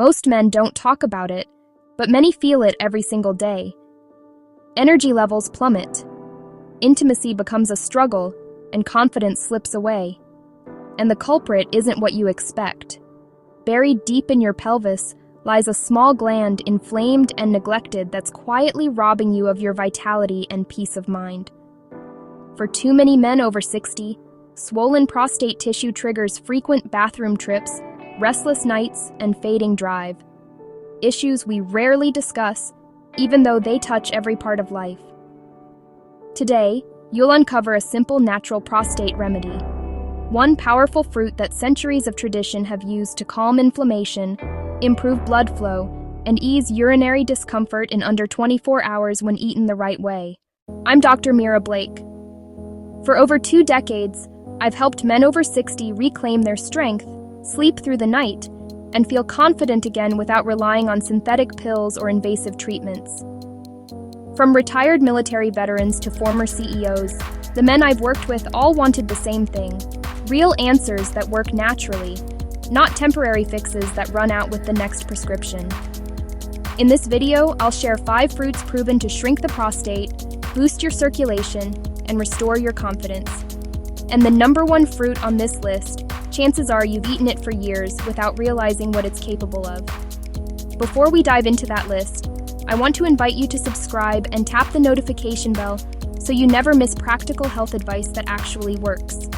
Most men don't talk about it, but many feel it every single day. Energy levels plummet. Intimacy becomes a struggle, and confidence slips away. And the culprit isn't what you expect. Buried deep in your pelvis lies a small gland, inflamed and neglected, that's quietly robbing you of your vitality and peace of mind. For too many men over 60, swollen prostate tissue triggers frequent bathroom trips, restless nights, and fading drive. Issues we rarely discuss, even though they touch every part of life. Today, you'll uncover a simple natural prostate remedy. One powerful fruit that centuries of tradition have used to calm inflammation, improve blood flow, and ease urinary discomfort in under 24 hours when eaten the right way. I'm Dr. Mira Blake. For over 2 decades, I've helped men over 60 reclaim their strength, sleep through the night, and feel confident again without relying on synthetic pills or invasive treatments. From retired military veterans to former CEOs, the men I've worked with all wanted the same thing: real answers that work naturally, not temporary fixes that run out with the next prescription. In this video, I'll share 5 fruits proven to shrink the prostate, boost your circulation, and restore your confidence. And the number 1 fruit on this list, chances are you've eaten it for years without realizing what it's capable of. Before we dive into that list, I want to invite you to subscribe and tap the notification bell so you never miss practical health advice that actually works.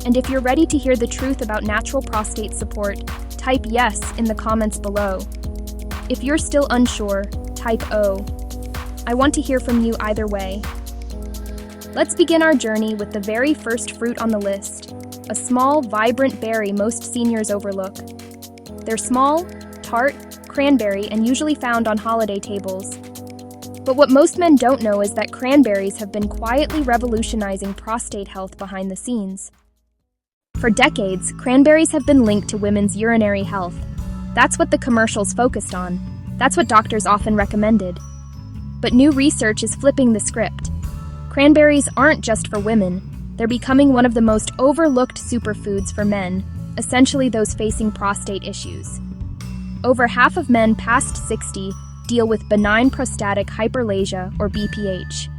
And if you're ready to hear the truth about natural prostate support, type yes in the comments below. If you're still unsure, type O. I want to hear from you either way. Let's begin our journey with the very first fruit on the list, a small, vibrant berry most seniors overlook. They're small, tart, cranberry, and usually found on holiday tables. But what most men don't know is that cranberries have been quietly revolutionizing prostate health behind the scenes. For decades, cranberries have been linked to women's urinary health. That's what the commercials focused on. That's what doctors often recommended. But new research is flipping the script. Cranberries aren't just for women. They're becoming one of the most overlooked superfoods for men, essentially those facing prostate issues. Over half of men past 60 deal with benign prostatic hyperplasia, or BPH.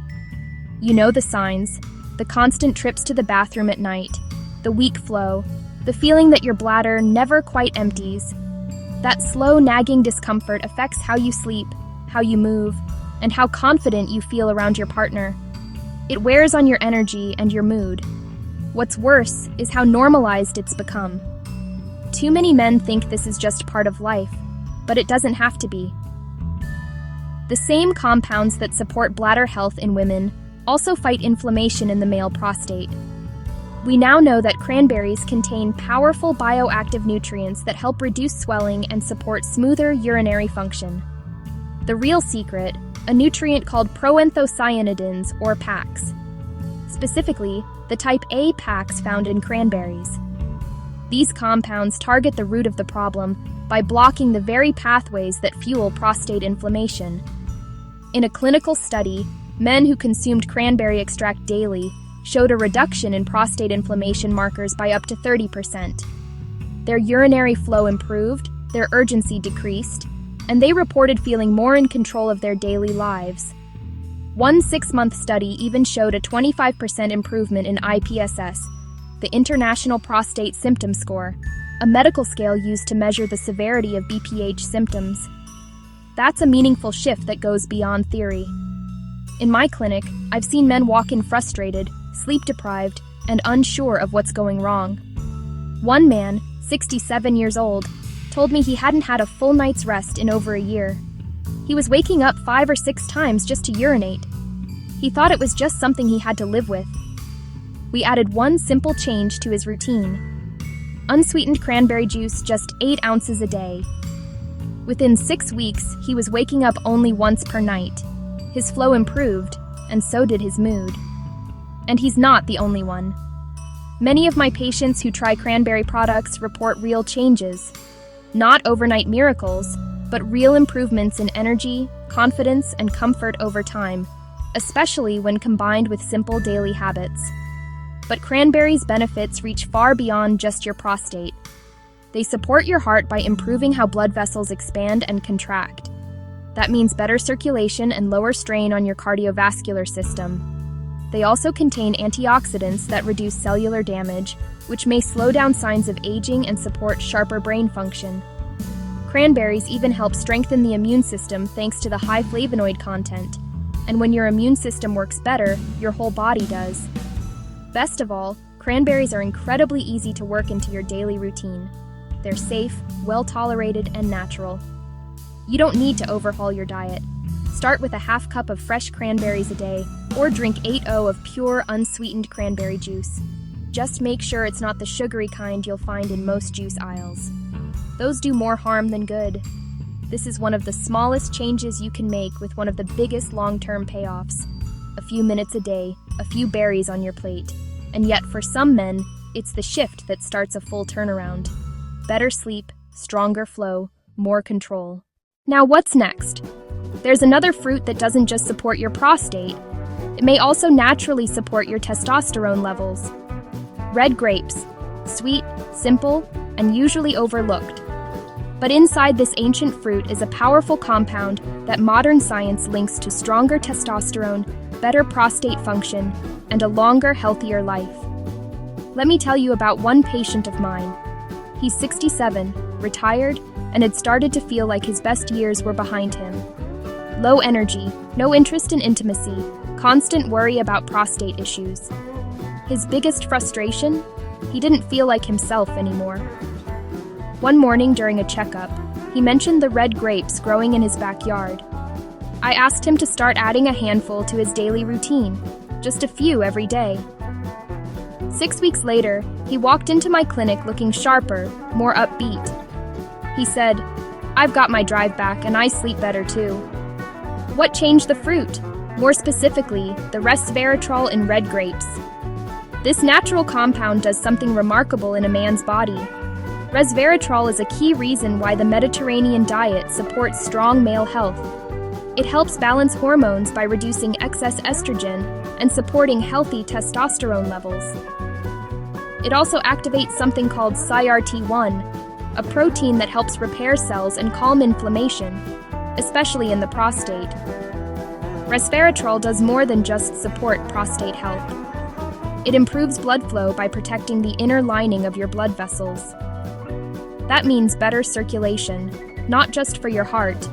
You know the signs: the constant trips to the bathroom at night, the weak flow, the feeling that your bladder never quite empties. That slow, nagging discomfort affects how you sleep, how you move, and how confident you feel around your partner. It wears on your energy and your mood. What's worse is how normalized it's become. Too many men think this is just part of life, but it doesn't have to be. The same compounds that support bladder health in women also fight inflammation in the male prostate. We now know that cranberries contain powerful bioactive nutrients that help reduce swelling and support smoother urinary function. The real secret, a nutrient called proanthocyanidins, or PACs. Specifically, the type A PACs found in cranberries. These compounds target the root of the problem by blocking the very pathways that fuel prostate inflammation. In a clinical study, men who consumed cranberry extract daily showed a reduction in prostate inflammation markers by up to 30%. Their urinary flow improved, their urgency decreased, and they reported feeling more in control of their daily lives. One 6-month study even showed a 25% improvement in IPSS, the International Prostate Symptom Score, a medical scale used to measure the severity of BPH symptoms. That's a meaningful shift that goes beyond theory. In my clinic, I've seen men walk in frustrated, sleep-deprived, and unsure of what's going wrong. One man, 67 years old, told me he hadn't had a full night's rest in over a year. He was waking up 5 or 6 times just to urinate. He thought it was just something he had to live with. We added one simple change to his routine: unsweetened cranberry juice just 8 ounces a day. Within 6 weeks, he was waking up only once per night. His flow improved, and so did his mood. And he's not the only one. Many of my patients who try cranberry products report real changes. Not overnight miracles, but real improvements in energy, confidence, and comfort over time, especially when combined with simple daily habits. But cranberries' benefits reach far beyond just your prostate. They support your heart by improving how blood vessels expand and contract. That means better circulation and lower strain on your cardiovascular system. They also contain antioxidants that reduce cellular damage, which may slow down signs of aging and support sharper brain function. Cranberries even help strengthen the immune system thanks to the high flavonoid content. And when your immune system works better, your whole body does. Best of all, cranberries are incredibly easy to work into your daily routine. They're safe, well-tolerated, and natural. You don't need to overhaul your diet. Start with a half cup of fresh cranberries a day, or drink 8-0 of pure, unsweetened cranberry juice. Just make sure it's not the sugary kind you'll find in most juice aisles. Those do more harm than good. This is one of the smallest changes you can make with one of the biggest long-term payoffs. A few minutes a day, a few berries on your plate. And yet, for some men, it's the shift that starts a full turnaround. Better sleep, stronger flow, more control. Now what's next? There's another fruit that doesn't just support your prostate. It may also naturally support your testosterone levels. Red grapes. Sweet, simple, and usually overlooked. But inside this ancient fruit is a powerful compound that modern science links to stronger testosterone, better prostate function, and a longer, healthier life. Let me tell you about one patient of mine. He's 67, retired, and had started to feel like his best years were behind him. Low energy, no interest in intimacy, constant worry about prostate issues. His biggest frustration? He didn't feel like himself anymore. One morning during a checkup, he mentioned the red grapes growing in his backyard. I asked him to start adding a handful to his daily routine, just a few every day. 6 weeks later, he walked into my clinic looking sharper, more upbeat. He said, "I've got my drive back and I sleep better too." What changed the fruit? More specifically, the resveratrol in red grapes. This natural compound does something remarkable in a man's body. Resveratrol is a key reason why the Mediterranean diet supports strong male health. It helps balance hormones by reducing excess estrogen and supporting healthy testosterone levels. It also activates something called CYRT1, a protein that helps repair cells and calm inflammation, especially in the prostate. Resveratrol does more than just support prostate health. It improves blood flow by protecting the inner lining of your blood vessels. That means better circulation, not just for your heart,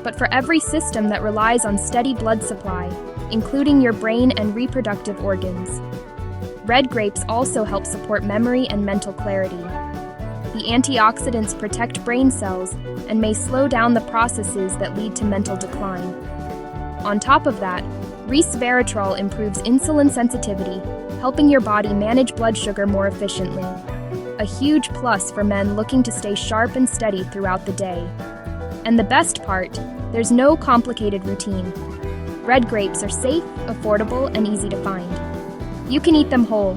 but for every system that relies on steady blood supply, including your brain and reproductive organs. Red grapes also help support memory and mental clarity. The antioxidants protect brain cells and may slow down the processes that lead to mental decline. On top of that, resveratrol improves insulin sensitivity, helping your body manage blood sugar more efficiently. A huge plus for men looking to stay sharp and steady throughout the day. And the best part, there's no complicated routine. Red grapes are safe, affordable, and easy to find. You can eat them whole.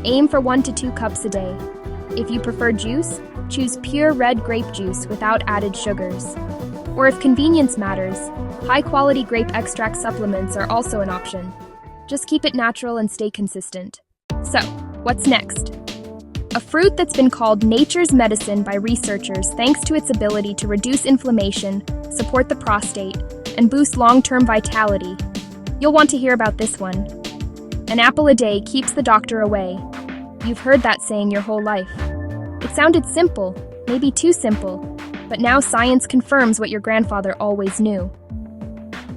Aim for 1 to 2 cups a day. If you prefer juice, choose pure red grape juice without added sugars. Or if convenience matters, high-quality grape extract supplements are also an option. Just keep it natural and stay consistent. So, what's next? A fruit that's been called nature's medicine by researchers thanks to its ability to reduce inflammation, support the prostate, and boost long-term vitality. You'll want to hear about this one. An apple a day keeps the doctor away. You've heard that saying your whole life. It sounded simple, maybe too simple, but now science confirms what your grandfather always knew.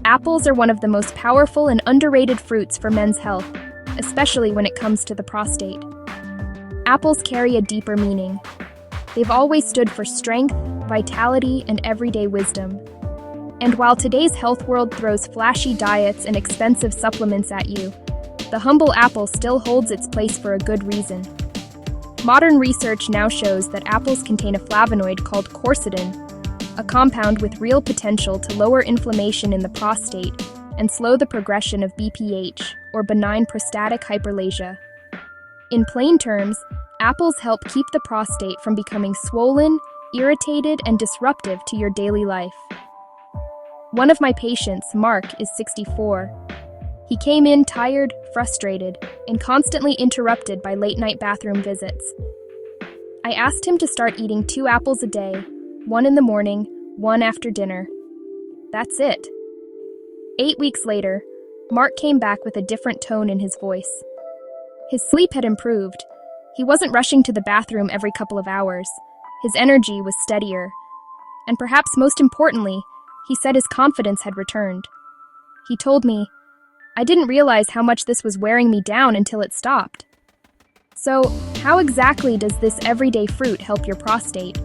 Apples are one of the most powerful and underrated fruits for men's health, especially when it comes to the prostate. Apples carry a deeper meaning. They've always stood for strength, vitality, and everyday wisdom. And while today's health world throws flashy diets and expensive supplements at you, the humble apple still holds its place for a good reason. Modern research now shows that apples contain a flavonoid called quercetin, a compound with real potential to lower inflammation in the prostate and slow the progression of BPH, or benign prostatic hyperplasia. In plain terms, apples help keep the prostate from becoming swollen, irritated, and disruptive to your daily life. One of my patients, Mark, is 64. He came in tired, frustrated, and constantly interrupted by late-night bathroom visits. I asked him to start eating 2 apples a day, 1 in the morning, 1 after dinner. That's it. 8 weeks later, Mark came back with a different tone in his voice. His sleep had improved. He wasn't rushing to the bathroom every couple of hours. His energy was steadier. And perhaps most importantly, he said his confidence had returned. He told me, "I didn't realize how much this was wearing me down until it stopped." So, how exactly does this everyday fruit help your prostate?